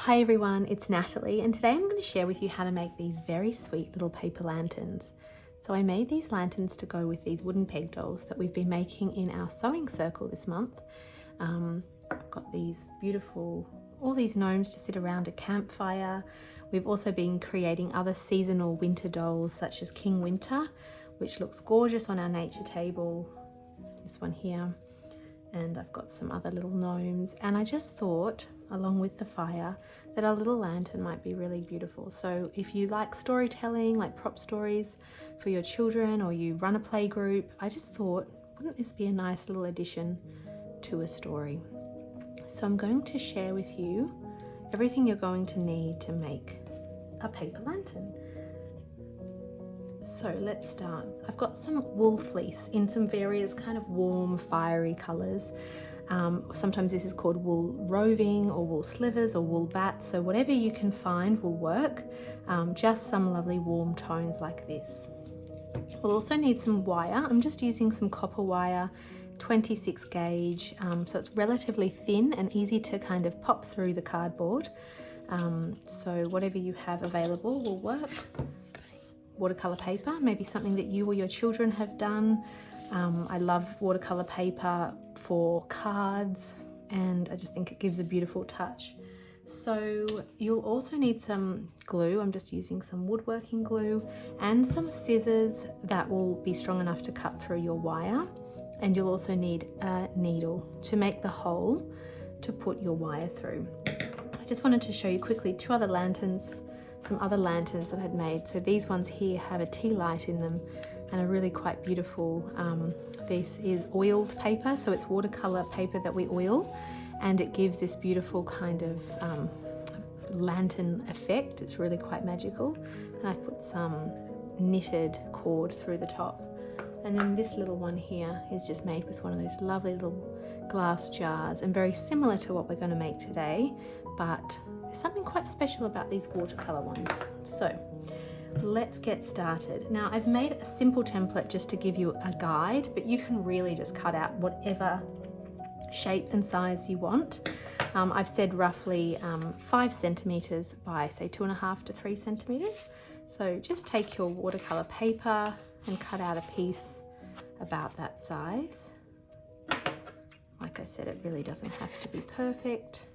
Hi everyone, it's Natalie, and today I'm going to share with you how to make these very sweet little paper lanterns. So I made these lanterns to go with these wooden peg dolls that we've been making in our sewing circle this month. I've got these beautiful, all these gnomes to sit around a campfire. We've also been creating other seasonal winter dolls such as King Winter, which looks gorgeous on our nature table. This one here. And I've got some other little gnomes, and I just thought, along with the fire, that our little lantern might be really beautiful. So if you like storytelling, like prop stories for your children, or you run a play group, I just thought, wouldn't this be a nice little addition to a story? So I'm going to share with you everything you're going to need to make a paper lantern. So let's start. I've got some wool fleece in some various kind of warm, fiery colours. Sometimes this is called wool roving or wool slivers or wool bats. So whatever you can find will work. Just some lovely warm tones like this. We'll also need some wire. I'm just using some copper wire, 26 gauge. So it's relatively thin and easy to kind of pop through the cardboard. So whatever you have available will work. Watercolour paper, maybe something that you or your children have done. I love watercolour paper for cards, and I just think it gives a beautiful touch. So you'll also need some glue. I'm just using some woodworking glue and some scissors that will be strong enough to cut through your wire. And you'll also need a needle to make the hole to put your wire through. I just wanted to show you quickly some other lanterns that I had made. So these ones here have a tea light in them and are really quite beautiful. This is oiled paper, so it's watercolor paper that we oil, and it gives this beautiful kind of lantern effect. It's really quite magical. And I put some knitted cord through the top. And then this little one here is just made with one of those lovely little glass jars, and very similar to what we're going to make today, but there's something quite special about these watercolor ones. So let's get started. Now I've made a simple template just to give you a guide, but you can really just cut out whatever shape and size you want. I've said roughly 5 centimeters by say 2.5 to 3 centimeters. So just take your watercolor paper and cut out a piece about that size. Like I said, it really doesn't have to be perfect.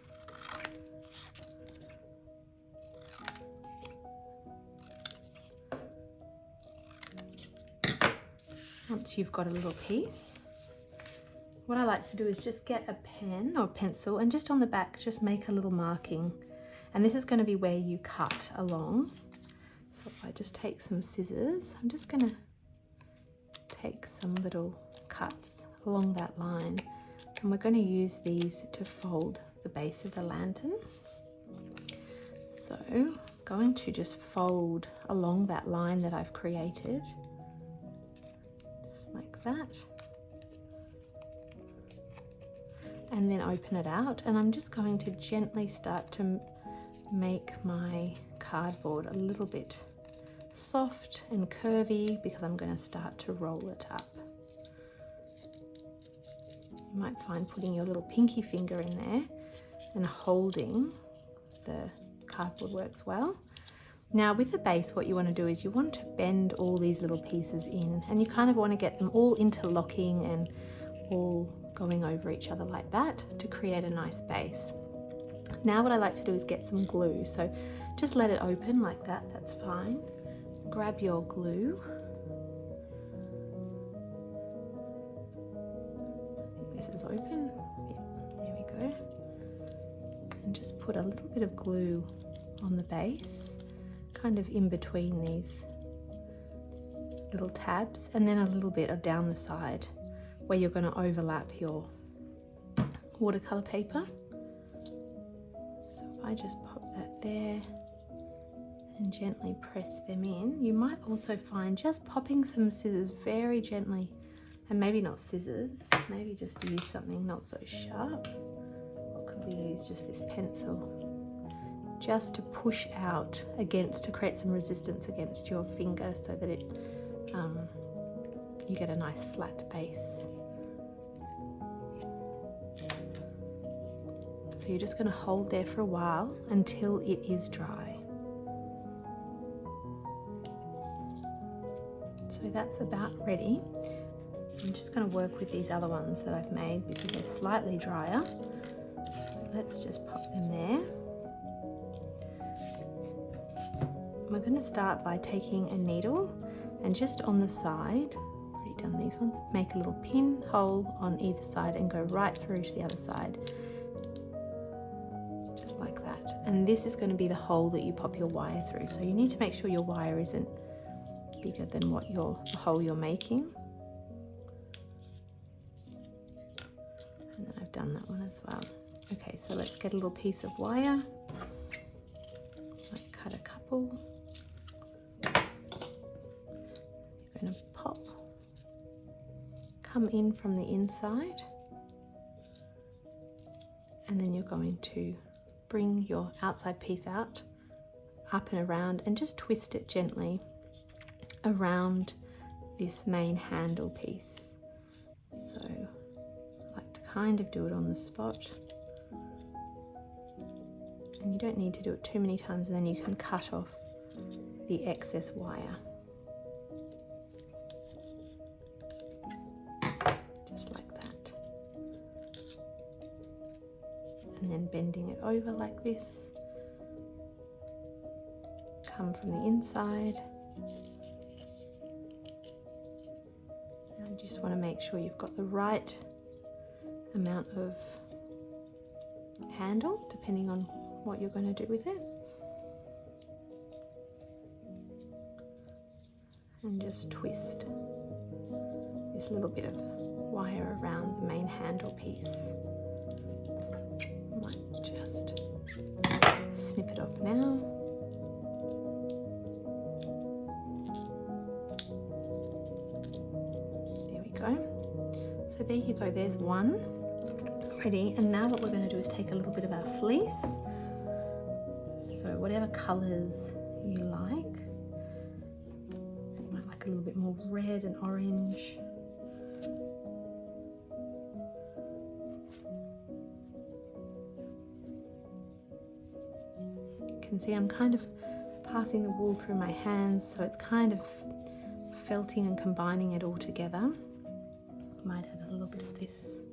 Once you've got a little piece, what I like to do is just get a pen or pencil, and just on the back just make a little marking, and this is going to be where you cut along. So if I just take some scissors, I'm just going to take some little cuts along that line, and we're going to use these to fold the base of the lantern. So I'm going to just fold along that line that I've created, like that, and then open it out, and I'm just going to gently start to make my cardboard a little bit soft and curvy because I'm going to start to roll it up. You might find putting your little pinky finger in there and holding the cardboard works well. Now with the base, what you want to do is you want to bend all these little pieces in, and you kind of want to get them all interlocking and all going over each other like that to create a nice base. Now what I like to do is get some glue. So just let it open like that, that's fine. Grab your glue. I think this is open. Yeah, there we go. And just put a little bit of glue on the base, kind of in between these little tabs, and then a little bit down the side where you're going to overlap your watercolor paper. So if I just pop that there and gently press them in, you might also find just popping some scissors very gently, and maybe not scissors, maybe just use something not so sharp. What could we use? Just this pencil, just to push out against, to create some resistance against your finger so that it you get a nice flat base. So So you're just going to hold there for a while until it is dry. So that's about ready. I'm just going to work with these other ones that I've made because they're slightly drier. So let's just pop them there. We're going to start by taking a needle and just on the side, already done these ones, make a little pinhole on either side and go right through to the other side. Just like that. And this is going to be the hole that you pop your wire through. So you need to make sure your wire isn't bigger than what the hole you're making. And then I've done that one as well. Okay, so let's get a little piece of wire. Might cut a couple. You're going to pop, come in from the inside, and then you're going to bring your outside piece out, up and around, and just twist it gently around this main handle piece. So I like to kind of do it on the spot. And you don't need to do it too many times, and then you can cut off the excess wire. Just like that. And then bending it over like this. Come from the inside. And just want to make sure you've got the right amount of handle, depending on what you're going to do with it. And just twist this little bit of wire around the main handle piece. Might just snip it off now. There we go. So there you go, there's one ready. And now what we're going to do is take a little bit of our fleece. So whatever colours you like. So you might like a little bit more red and orange. You can see I'm kind of passing the wool through my hands, so it's kind of felting and combining it all together. Might add a little bit of this.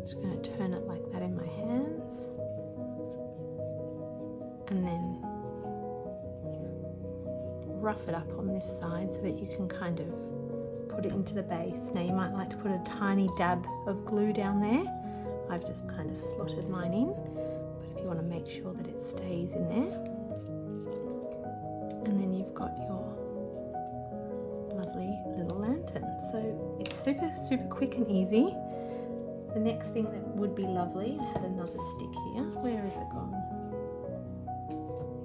Just going to turn it like that in my hands, and then rough it up on this side so that you can kind of put it into the base. Now you might like to put a tiny dab of glue down there. I've just kind of slotted mine in, but if you want to make sure that it stays in there. And then you've got your lovely little lantern. So it's super, super quick and easy. The next thing that would be lovely, I had another stick here. Where has it gone?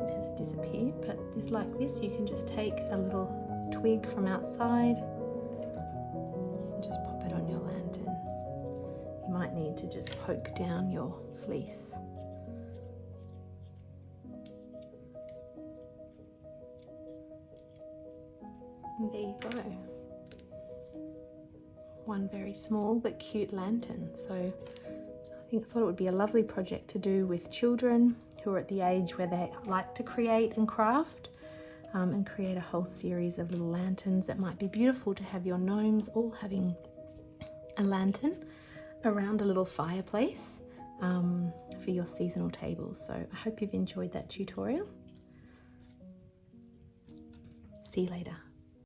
It has disappeared, but it's like this. You can just take a little twig from outside and just pop it on your lantern. You might need to just poke down your fleece. And there you go. One very small but cute lantern. So I thought it would be a lovely project to do with children who are at the age where they like to create and craft, and create a whole series of little lanterns that might be beautiful to have your gnomes all having a lantern around a little fireplace for your seasonal tables. So I hope you've enjoyed that tutorial. See you later.